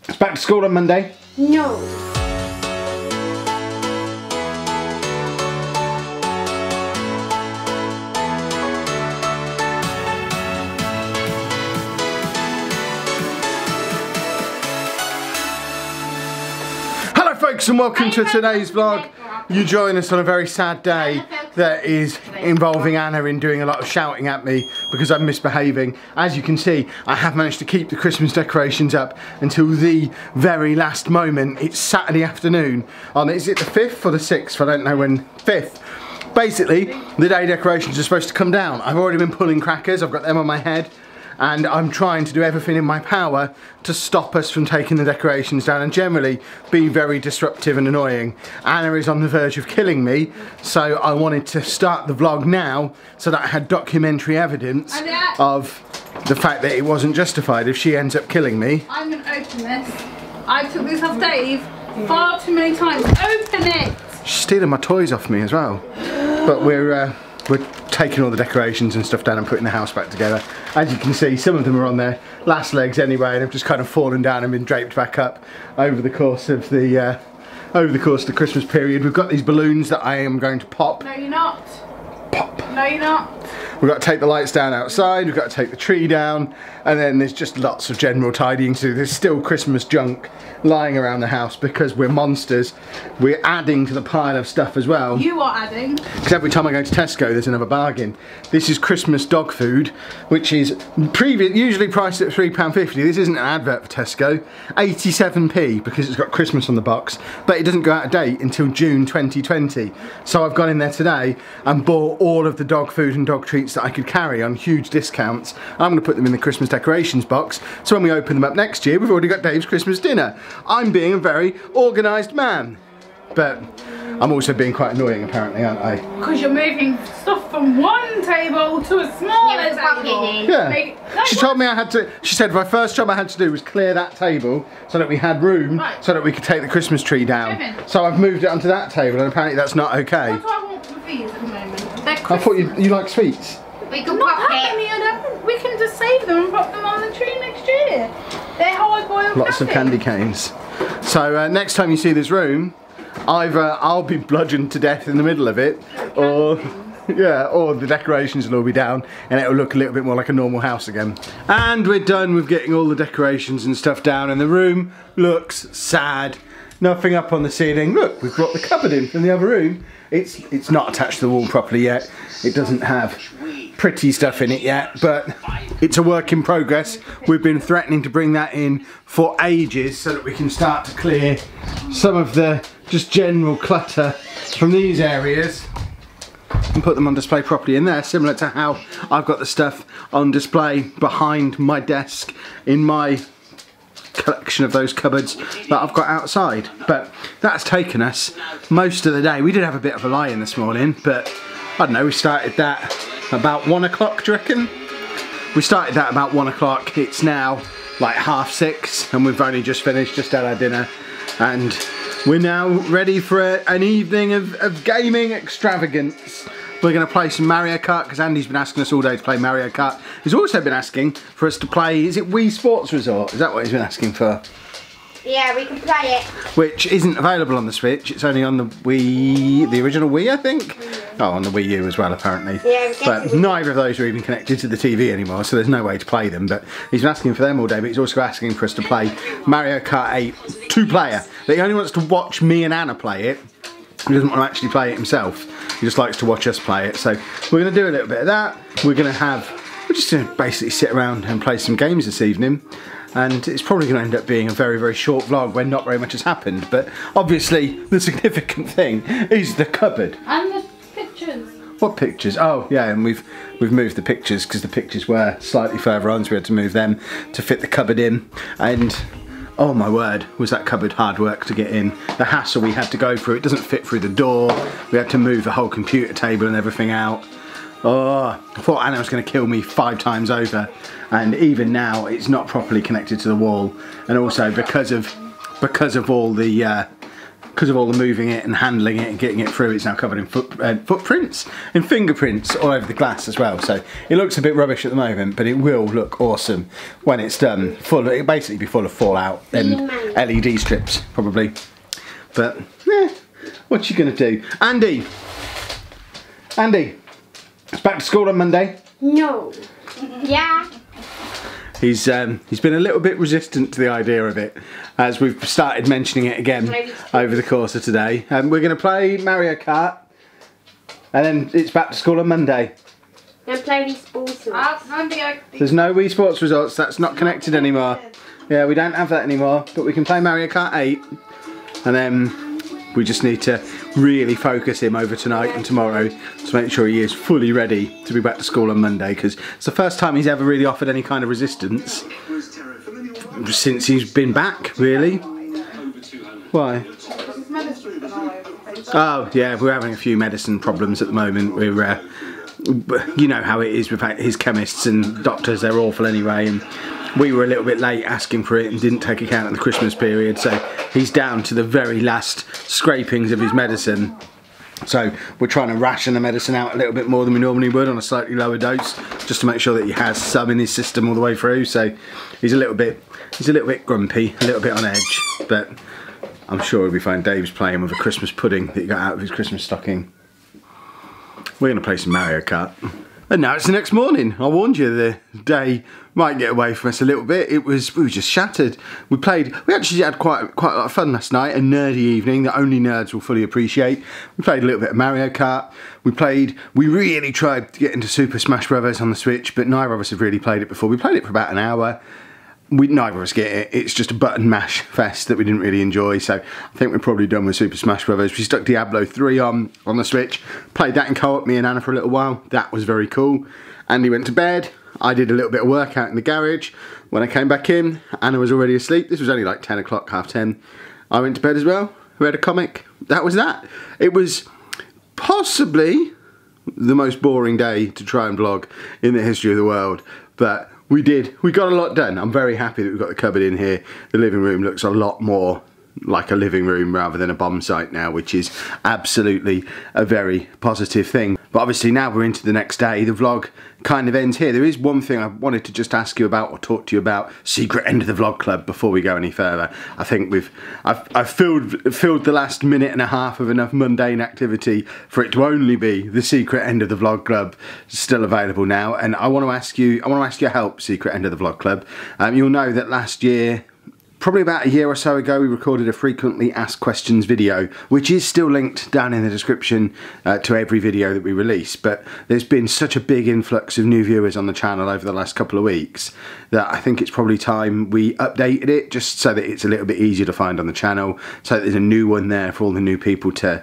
It's back to school on Monday. No. Hello folks and welcome to today's vlog. You join us on a very sad day that is involving Anna in doing a lot of shouting at me because I'm misbehaving. As you can see, I have managed to keep the Christmas decorations up until the very last moment. It's Saturday afternoon on, is it the 5th or the 6th? I don't know when. 5th. Basically, the day decorations are supposed to come down. I've already been pulling crackers, I've got them on my head. And I'm trying to do everything in my power to stop us from taking the decorations down and generally be very disruptive and annoying. Anna is on the verge of killing me, so I wanted to start the vlog now so that I had documentary evidence of the fact that it wasn't justified if she ends up killing me. I'm going to open this. I took this off Dave far too many times. Open it! She's stealing my toys off me as well. But we're taking all the decorations and stuff down and putting the house back together. As you can see, some of them are on their last legs anyway and have just kind of fallen down and been draped back up over the course of the Christmas period. We've got these balloons that I am going to pop. No, you're not. Pop. No, you're not. We've got to take the lights down outside, we've got to take the tree down, and then there's just lots of general tidying to do. There's still Christmas junk lying around the house because we're monsters. We're adding to the pile of stuff as well. You are adding. Because every time I go to Tesco there's another bargain. This is Christmas dog food, which is usually priced at £3.50. This isn't an advert for Tesco. 87p because it's got Christmas on the box, but it doesn't go out of date until June 2020. So I've gone in there today and bought all of the dog food and dog treats that I could carry on huge discounts. I'm going to put them in the Christmas decorations box, so when we open them up next year we've already got Dave's Christmas dinner. I'm being a very organised man, but I'm also being quite annoying apparently, aren't I? Because you're moving stuff from one table to a smaller table. Yeah. She told me I had to, she said my first job I had to do was clear that table so that we had room so that we could take the Christmas tree down. Kevin. So I've moved it onto that table and apparently that's not okay. What do I want with these at the moment? They're I thought you like sweets. We can not pop that it. many of them. We can just save them and pop them on the tree next year. They're hard boiled Lots of candy canes. So next time you see this room, either I'll be bludgeoned to death in the middle of it, or yeah, or the decorations will all be down and it'll look a little bit more like a normal house again. And we're done with getting all the decorations and stuff down and the room looks sad. Nothing up on the ceiling. Look, we've brought the cupboard in from the other room. It's not attached to the wall properly yet. It doesn't have pretty stuff in it yet, but it's a work in progress. We've been threatening to bring that in for ages so that we can start to clear some of the just general clutter from these areas and put them on display properly in there, similar to how I've got the stuff on display behind my desk in my collection of those cupboards that I've got outside. But that's taken us most of the day. We did have a bit of a lie-in this morning, but I don't know, we started that about 1 o'clock, do you reckon? We started that about 1 o'clock. It's now like 6:30 and we've only just finished, just had our dinner, and we're now ready for an evening of gaming extravagance. We're going to play some Mario Kart because Andy's been asking us all day to play Mario Kart. He's also been asking for us to play, is it Wii Sports Resort? Is that what he's been asking for? Yeah, we can play it. Which isn't available on the Switch, it's only on the Wii, the original Wii I think? Oh, on the Wii U as well apparently. Yeah, but neither of those are even connected to the TV anymore, so there's no way to play them. But he's been asking for them all day, but he's also asking for us to play Mario Kart 8 2-player. But he only wants to watch me and Anna play it. He doesn't want to actually play it himself. He just likes to watch us play it. So we're going to do a little bit of that. We're just going to basically sit around and play some games this evening. And it's probably going to end up being a very, very short vlog when not very much has happened. But obviously the significant thing is the cupboard. And the pictures. What pictures? Oh yeah, and we've moved the pictures because the pictures were slightly further on, so we had to move them to fit the cupboard in. And oh my word, was that cupboard hard work to get in. The hassle we had to go through, it doesn't fit through the door. We had to move the whole computer table and everything out. Oh, I thought Anna was going to kill me 5 times over, and even now it's not properly connected to the wall. And also because of all the because of all the moving it and handling it and getting it through, it's now covered in footprints and fingerprints all over the glass as well. So it looks a bit rubbish at the moment, but it will look awesome when it's done. It'll basically be full of fallout and LED strips probably. But what you gonna do? Andy, it's back to school on Monday. No. Yeah. He's been a little bit resistant to the idea of it, as we've started mentioning it again over the course of today. We're going to play Mario Kart, and then it's back to school on Monday. Don't play Wii Sports. There's no Wii Sports results, that's not connected anymore. Yeah, we don't have that anymore, but we can play Mario Kart 8, and then we just need to really focus him over tonight and tomorrow to make sure he is fully ready to be back to school on Monday, because it's the first time he's ever really offered any kind of resistance since he's been back, really. Why? Oh yeah, we're having a few medicine problems at the moment. We're you know how it is with his chemists and doctors, they're awful anyway, and we were a little bit late asking for it and didn't take account of the Christmas period, so he's down to the very last scrapings of his medicine. So we're trying to ration the medicine out a little bit more than we normally would on a slightly lower dose, just to make sure that he has some in his system all the way through. So he's a little bit grumpy, a little bit on edge, but I'm sure he'll be fine. Dave's playing with a Christmas pudding that he got out of his Christmas stocking. We're going to play some Mario Kart. And now it's the next morning. I warned you the day might get away from us a little bit. We were just shattered. We actually had quite a lot of fun last night, a nerdy evening that only nerds will fully appreciate. We played a little bit of Mario Kart. We really tried to get into Super Smash Bros. On the Switch, but neither of us have really played it before. We played it for about an hour. Neither of us get it. It's just a button mash fest that we didn't really enjoy, so I think we're probably done with Super Smash Bros. We stuck Diablo 3 on the Switch, played that in co-op, me and Anna, for a little while. That was very cool. Andy went to bed. I did a little bit of work out in the garage. When I came back in, Anna was already asleep. This was only like 10 o'clock, half 10. I went to bed as well, read a comic. That was that. It was possibly the most boring day to try and vlog in the history of the world, but we got a lot done. I'm very happy that we've got the cupboard in here. The living room looks a lot more like a living room rather than a bomb site now, which is absolutely a very positive thing. But obviously now we're into the next day, the vlog kind of ends here. There is one thing I wanted to just ask you about, or talk to you about, secret end of the vlog club, before we go any further. I think I've filled the last minute and a half of enough mundane activity for it to only be the secret end of the vlog club still available now. And I want to ask you your help, secret end of the vlog club. You'll know that last year, probably about a year or so ago, we recorded a frequently asked questions video, which is still linked down in the description to every video that we release. But there's been such a big influx of new viewers on the channel over the last couple of weeks that I think it's probably time we updated it, just so that it's a little bit easier to find on the channel, so that there's a new one there for all the new people to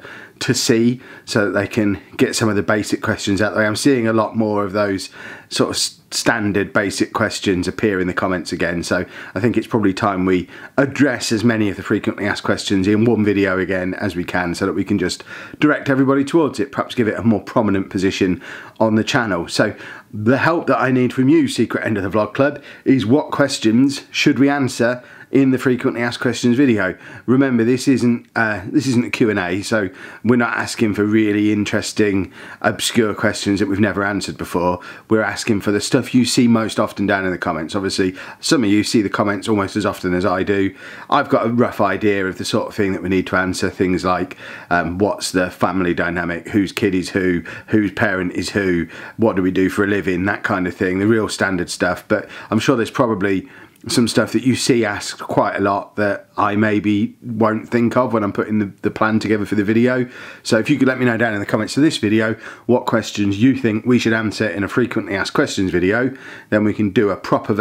see, so that they can get some of the basic questions out there. I'm seeing a lot more of those sort of standard basic questions appear in the comments again, so I think it's probably time we address as many of the frequently asked questions in one video again as we can, so that we can just direct everybody towards it, perhaps give it a more prominent position on the channel. So the help that I need from you, secret end of the vlog club, is what questions should we answer in the frequently asked questions video. Remember, this isn't a Q&A, so we're not asking for really interesting, obscure questions that we've never answered before. We're asking for the stuff you see most often down in the comments. Obviously, some of you see the comments almost as often as I do. I've got a rough idea of the sort of thing that we need to answer, things like what's the family dynamic, whose kid is who, whose parent is who, what do we do for a living, that kind of thing, the real standard stuff. But I'm sure there's probably some stuff that you see asked quite a lot that I maybe won't think of when I'm putting the plan together for the video. So if you could let me know down in the comments of this video what questions you think we should answer in a frequently asked questions video, then we can do a proper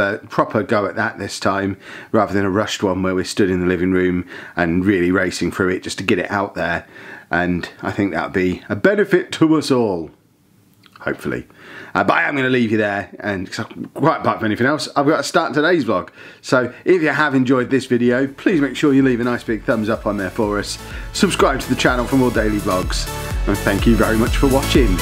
go at that this time, rather than a rushed one where we're stood in the living room and really racing through it just to get it out there. And I think that'd be a benefit to us all, hopefully. But I am going to leave you there, and quite apart from anything else, I've got to start today's vlog. So if you have enjoyed this video, please make sure you leave a nice big thumbs up on there for us. Subscribe to the channel for more daily vlogs, and thank you very much for watching.